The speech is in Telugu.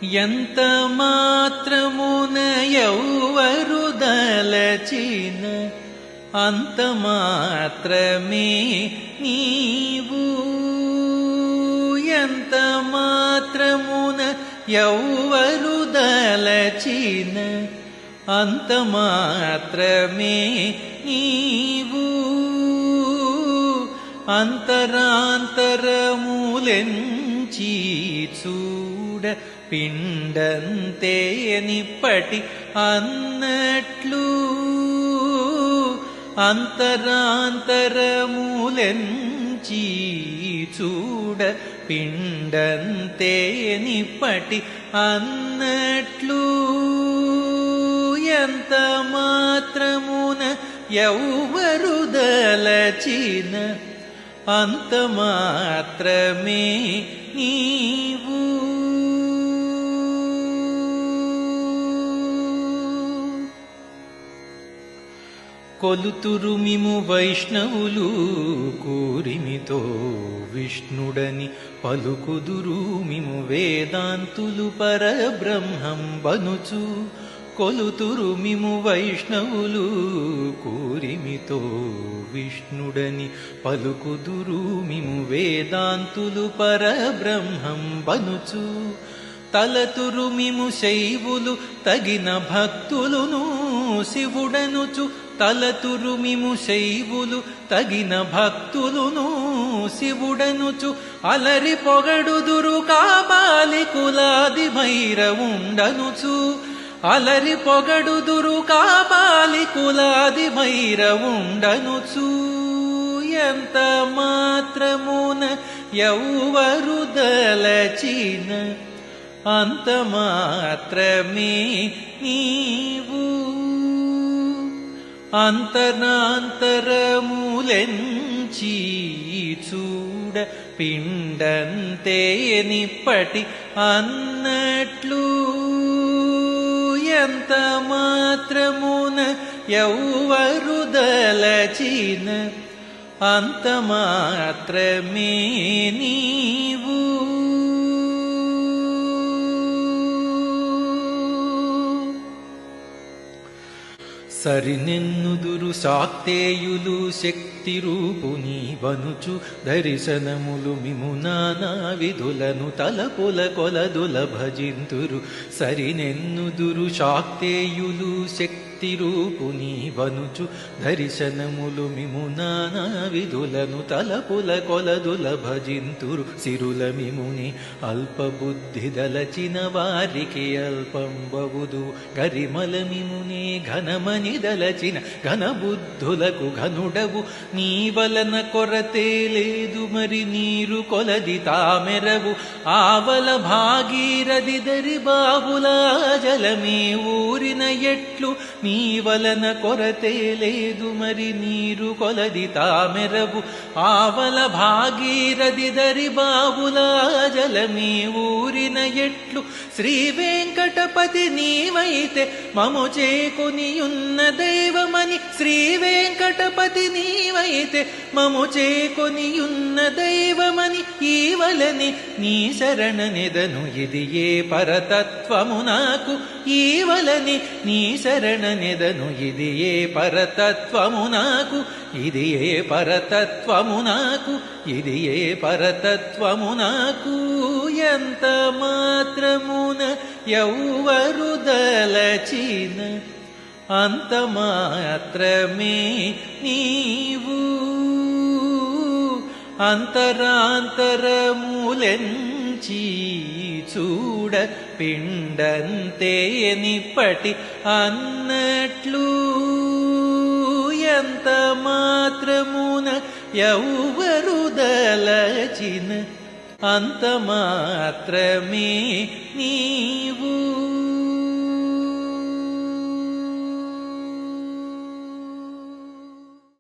ఎంత మాత్రమున ఎవ్వరు దలచిన అంత మాత్రమే నీవు. ఎంత మాత్రమున ఎవ్వరు దలచిన అంత మాత్రమే నీవు. అంతరాంతరములెంచి చూడ పిండంతే నిప్పటి అన్నట్లు. అంతరాంతరములెంచి చూడ పిండంతే నిప్పటి అన్నట్లు. ఎంత మాత్రమున ఎవ్వరు దలచిన అంత మాత్రమే నీవు. కొలుతురు మిము వైష్ణవులు కూరిమితో విష్ణుడని పలుకుదురు మిము వేదాంతులు పరబ్రహ్మం బనుచు. కొలుతురు మిము వైష్ణవులు కూరిమితో విష్ణుడని పలుకుదురు మిము వేదాంతులు పరబ్రహ్మం బనుచు. తలతురు మిము శైవులు తగిన భక్తులును శివుడనుచు. తలతురు మిము శైవులు తగిన భక్తులును శివుడనుచు. అలరి పొగడుదురు కాపాలి కులాది భైరవుండనుచు. అలరి పొగడుదురు కాపాలి కులాది భైరవుండనుచు. ఎంత మాత్రమున ఎవ్వరు దలచిన అంత మాత్రమే నీవు. అంతరాంతరములెంచి చూడ పిండంతే నిప్పటి అన్నట్లు. ఎంత మాత్రమున ఎవ్వరు దలచిన అంత మాత్రమే నీవు. సరినెన్నుదురు శాక్తేయులు శక్తి రూపుని వనుచు. దర్శనములు మిము నానా విధులను తలపుల కొలదుల భజింతురు. సరినెన్నుదురు శాక్తేయులు శక్తి రూపుని వనుచు. దర్శనములు మిము నానా విధులను తలపుల కొలదుల భజింతురు. సిరుల మిముని అల్పబుద్ధి దలచిన వారికి అల్పంబవుదు. గరిమల మిముని ఘనమని దలచిన ఘనబుద్ధులకు ఘనుడవు. నీ వలన కొరతే లేదు మరి నీరు కొలది తామెరవు. ఆవల భాగీరథి దరి బాబుల జలమే ఊరిన ఎట్లు. నీ వలన కొరతే లేదు మరి నీరు కొలది తామెరవు. ఆవల భాగీరథి దరి బాబుల జలమే ఊరిన ఎట్లు. శ్రీ వెంకటపతి నీవైతే మము చేకొనియున్న దైవమని. శ్రీ వెంకటపతి నీవైతే మము చేకొనియున్న దైవమని. ఈవలని నీ శరణనెదను ఇది ఏ పరతత్వము నాకు. ఈవలని నీ శరణనెదను ఇది ఏ పరతత్వము నాకు. ఇది ఏ పరతత్వము నాకు. ఇది ఏ పరతత్వము నాకు. ఎంత మాత్రమున ఎవ్వరు దలచిన అంత మాత్రమే నీవు. అంతరాంతరములెంచి చూడ పిండంతే నిప్పటి అన్నట్లు. ఎంత మాత్రమున ఎవ్వరు దలచిన అంత మాత్రమే నీవు.